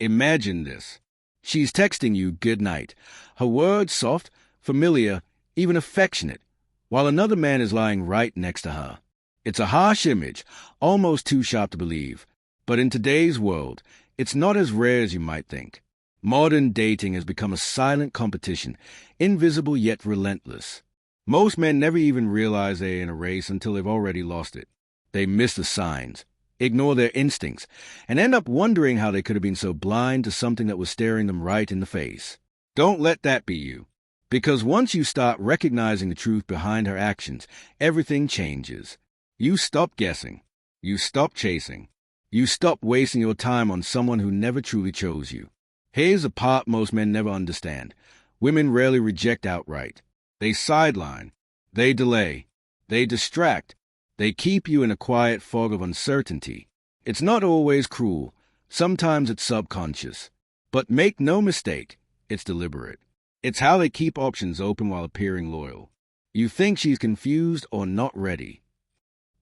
Imagine this. She's texting you good night. Her words soft, familiar, even affectionate, while another man is lying right next to her. It's a harsh image, almost too sharp to believe. But in today's world, it's not as rare as you might think. Modern dating has become a silent competition, invisible yet relentless. Most men never even realize they're in a race until they've already lost it. They miss the signs, ignore their instincts, and end up wondering how they could have been so blind to something that was staring them right in the face. Don't let that be you. Because once you start recognizing the truth behind her actions, everything changes. You stop guessing. You stop chasing. You stop wasting your time on someone who never truly chose you. Here's a part most men never understand. Women rarely reject outright. They sideline. They delay. They distract. They keep you in a quiet fog of uncertainty. It's not always cruel. Sometimes it's subconscious. But make no mistake, it's deliberate. It's how they keep options open while appearing loyal. You think she's confused or not ready.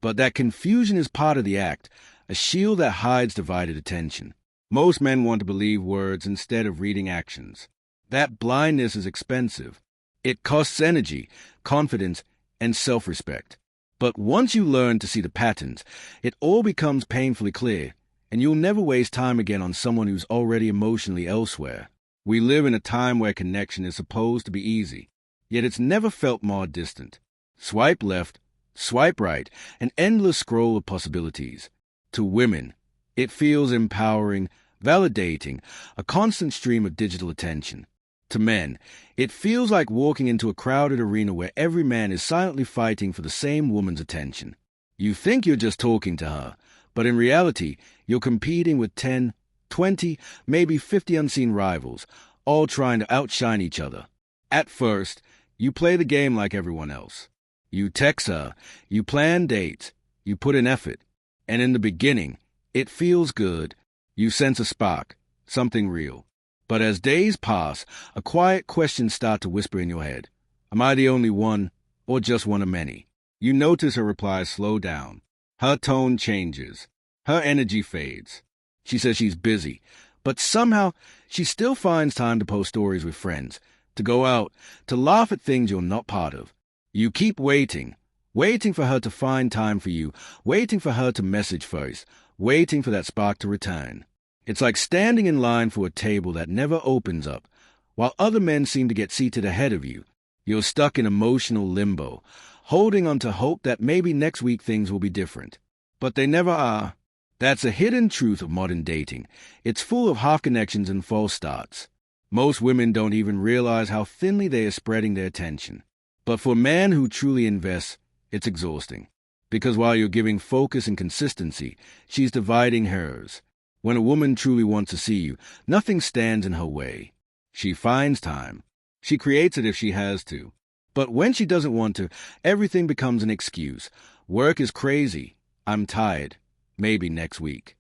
But that confusion is part of the act, a shield that hides divided attention. Most men want to believe words instead of reading actions. That blindness is expensive. It costs energy, confidence, and self-respect. But once you learn to see the patterns, it all becomes painfully clear, and you'll never waste time again on someone who's already emotionally elsewhere. We live in a time where connection is supposed to be easy, yet it's never felt more distant. Swipe left, swipe right, an endless scroll of possibilities. To women, it feels empowering, validating, a constant stream of digital attention. To men, it feels like walking into a crowded arena where every man is silently fighting for the same woman's attention. You think you're just talking to her, but in reality, you're competing with 10, 20, maybe 50 unseen rivals, all trying to outshine each other. At first, you play the game like everyone else. You text her, you plan dates, you put in effort, and in the beginning, it feels good. You sense a spark, something real. But as days pass, a quiet question starts to whisper in your head. Am I the only one, or just one of many? You notice her replies slow down. Her tone changes. Her energy fades. She says she's busy, but somehow she still finds time to post stories with friends, to go out, to laugh at things you're not part of. You keep waiting for her to find time for you, waiting for her to message first, waiting for that spark to return. It's like standing in line for a table that never opens up. While other men seem to get seated ahead of you, you're stuck in emotional limbo, holding on to hope that maybe next week things will be different. But they never are. That's a hidden truth of modern dating. It's full of half connections and false starts. Most women don't even realize how thinly they are spreading their attention. But for a man who truly invests, it's exhausting. Because while you're giving focus and consistency, she's dividing hers. When a woman truly wants to see you, nothing stands in her way. She finds time. She creates it if she has to. But when she doesn't want to, everything becomes an excuse. Work is crazy. I'm tired. Maybe next week.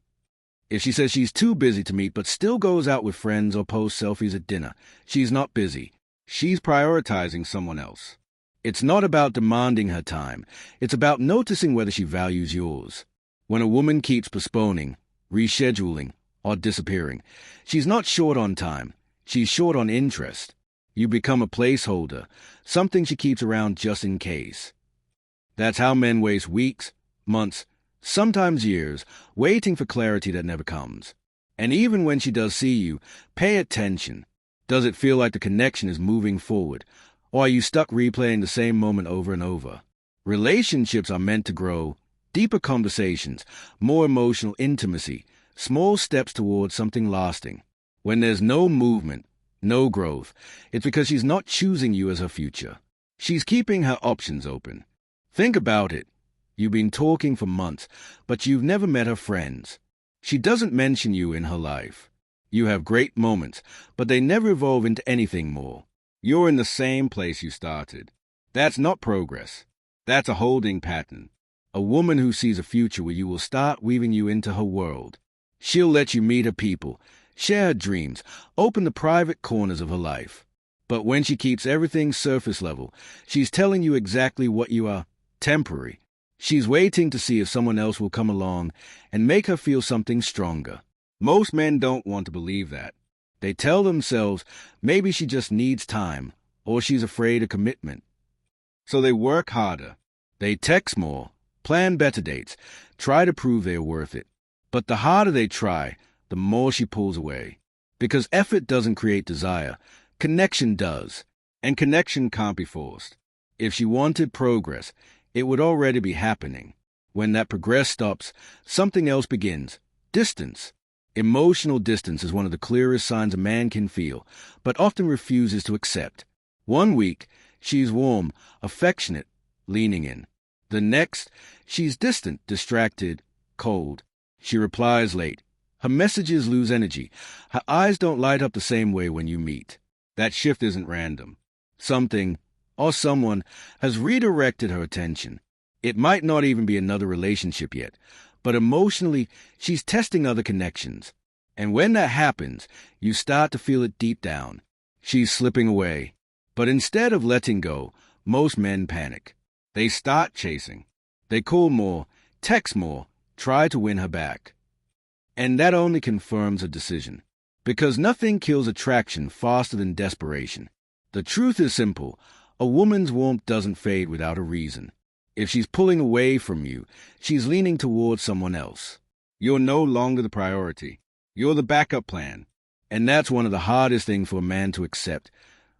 If she says she's too busy to meet but still goes out with friends or posts selfies at dinner, she's not busy. She's prioritizing someone else. It's not about demanding her time. It's about noticing whether she values yours. When a woman keeps postponing, rescheduling, or disappearing, she's not short on time. She's short on interest. You become a placeholder, something she keeps around just in case. That's how men waste weeks, months, sometimes years, waiting for clarity that never comes. And even when she does see you, pay attention. Does it feel like the connection is moving forward? Or are you stuck replaying the same moment over and over? Relationships are meant to grow. Deeper conversations, more emotional intimacy, small steps towards something lasting. When there's no movement, no growth, it's because she's not choosing you as her future. She's keeping her options open. Think about it. You've been talking for months, but you've never met her friends. She doesn't mention you in her life. You have great moments, but they never evolve into anything more. You're in the same place you started. That's not progress. That's a holding pattern. A woman who sees a future where you will start weaving you into her world. She'll let you meet her people, share her dreams, open the private corners of her life. But when she keeps everything surface level, she's telling you exactly what you are, temporary. She's waiting to see if someone else will come along and make her feel something stronger. Most men don't want to believe that. They tell themselves maybe she just needs time or she's afraid of commitment. So they work harder. They text more, plan better dates, try to prove they are worth it. But the harder they try, the more she pulls away. Because effort doesn't create desire, connection does. And connection can't be forced. If she wanted progress, it would already be happening. When that progress stops, something else begins. Distance. Emotional distance is one of the clearest signs a man can feel, but often refuses to accept. 1 week, she's warm, affectionate, leaning in. The next, she's distant, distracted, cold. She replies late. Her messages lose energy. Her eyes don't light up the same way when you meet. That shift isn't random. Something, or someone, has redirected her attention. It might not even be another relationship yet, but emotionally, she's testing other connections. And when that happens, you start to feel it deep down. She's slipping away. But instead of letting go, most men panic. They start chasing. They call more, text more, try to win her back. And that only confirms a decision. Because nothing kills attraction faster than desperation. The truth is simple. A woman's warmth doesn't fade without a reason. If she's pulling away from you, she's leaning towards someone else. You're no longer the priority. You're the backup plan. And that's one of the hardest things for a man to accept.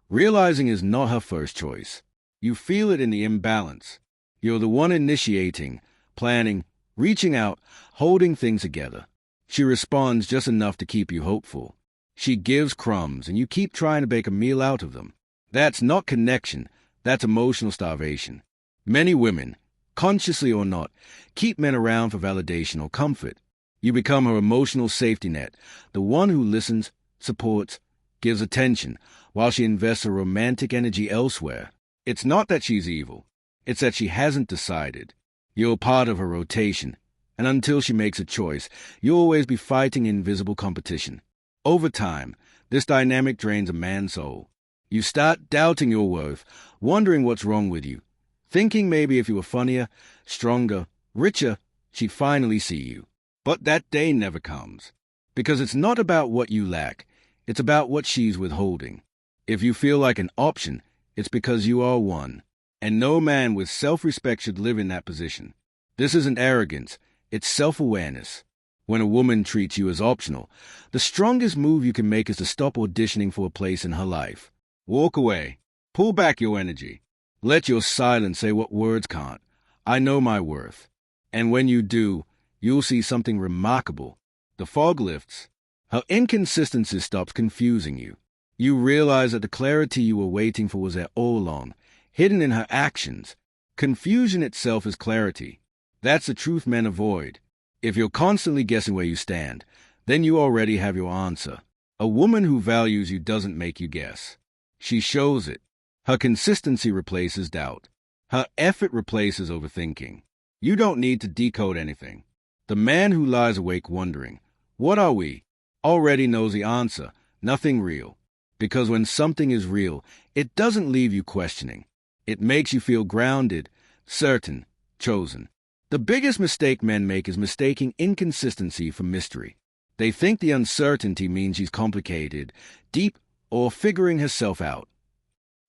Realizing is not her first choice. You feel it in the imbalance. You're the one initiating, planning, reaching out, holding things together. She responds just enough to keep you hopeful. She gives crumbs, and you keep trying to bake a meal out of them. That's not connection. That's emotional starvation. Many women, consciously or not, keep men around for validation or comfort. You become her emotional safety net, the one who listens, supports, gives attention, while she invests her romantic energy elsewhere. It's not that she's evil. It's that she hasn't decided. You're part of her rotation, and until she makes a choice, you'll always be fighting invisible competition. Over time, this dynamic drains a man's soul. You start doubting your worth, wondering what's wrong with you, thinking maybe if you were funnier, stronger, richer, she'd finally see you. But that day never comes, because it's not about what you lack, it's about what she's withholding. If you feel like an option, it's because you are one, and no man with self-respect should live in that position. This isn't arrogance, it's self-awareness. When a woman treats you as optional, the strongest move you can make is to stop auditioning for a place in her life. Walk away. Pull back your energy. Let your silence say what words can't. I know my worth. And when you do, you'll see something remarkable. The fog lifts. Her inconsistency stops confusing you. You realize that the clarity you were waiting for was there all along, hidden in her actions. Confusion itself is clarity. That's the truth men avoid. If you're constantly guessing where you stand, then you already have your answer. A woman who values you doesn't make you guess. She shows it. Her consistency replaces doubt. Her effort replaces overthinking. You don't need to decode anything. The man who lies awake wondering, what are we? Already knows the answer, nothing real. Because when something is real, it doesn't leave you questioning. It makes you feel grounded, certain, chosen. The biggest mistake men make is mistaking inconsistency for mystery. They think the uncertainty means she's complicated, deep, or figuring herself out.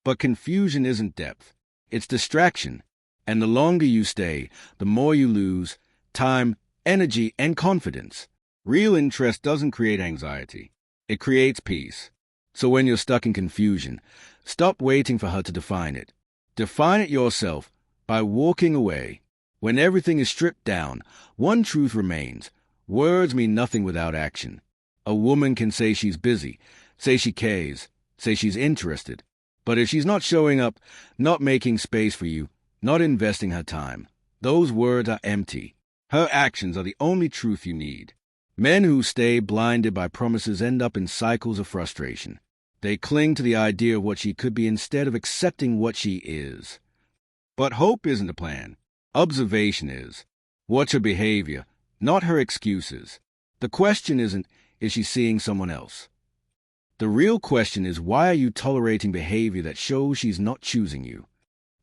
But confusion isn't depth. It's distraction. And the longer you stay, the more you lose time, energy, and confidence. Real interest doesn't create anxiety. It creates peace. So when you're stuck in confusion, stop waiting for her to define it. Define it yourself by walking away. When everything is stripped down, one truth remains. Words mean nothing without action. A woman can say she's busy, say she cares, say she's interested. But if she's not showing up, not making space for you, not investing her time, those words are empty. Her actions are the only truth you need. Men who stay blinded by promises end up in cycles of frustration. They cling to the idea of what she could be instead of accepting what she is. But hope isn't a plan. Observation is. Watch her behavior, not her excuses. The question isn't, is she seeing someone else? The real question is, why are you tolerating behavior that shows she's not choosing you?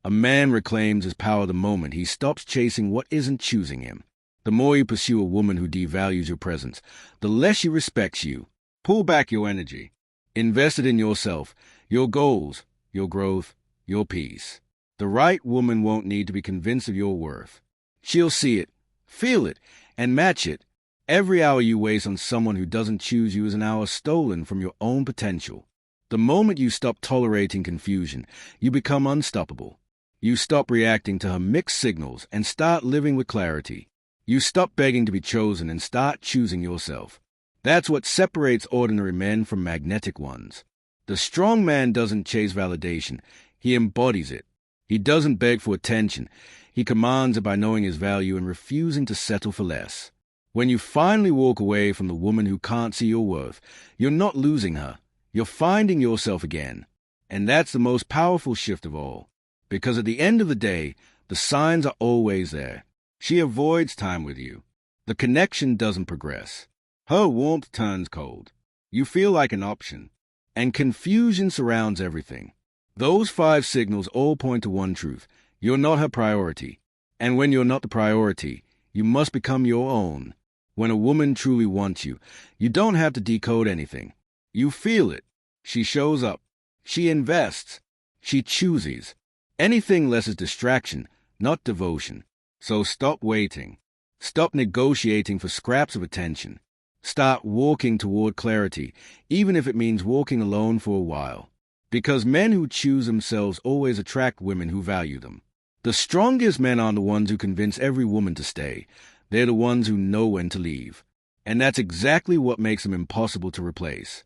A man reclaims his power the moment he stops chasing what isn't choosing him. The more you pursue a woman who devalues your presence, the less she respects you. Pull back your energy. Invest it in yourself, your goals, your growth, your peace. The right woman won't need to be convinced of your worth. She'll see it, feel it, and match it. Every hour you waste on someone who doesn't choose you is an hour stolen from your own potential. The moment you stop tolerating confusion, you become unstoppable. You stop reacting to her mixed signals and start living with clarity. You stop begging to be chosen and start choosing yourself. That's what separates ordinary men from magnetic ones. The strong man doesn't chase validation. He embodies it. He doesn't beg for attention. He commands it by knowing his value and refusing to settle for less. When you finally walk away from the woman who can't see your worth, you're not losing her. You're finding yourself again. And that's the most powerful shift of all. Because at the end of the day, the signs are always there. She avoids time with you. The connection doesn't progress. Her warmth turns cold. You feel like an option. And confusion surrounds everything. Those 5 signals all point to one truth. You're not her priority. And when you're not the priority, you must become your own. When a woman truly wants you, you don't have to decode anything. You feel it. She shows up. She invests. She chooses. Anything less is distraction, not devotion. So stop waiting. Stop negotiating for scraps of attention. Start walking toward clarity, even if it means walking alone for a while. Because men who choose themselves always attract women who value them. The strongest men aren't the ones who convince every woman to stay. They're the ones who know when to leave. And that's exactly what makes them impossible to replace.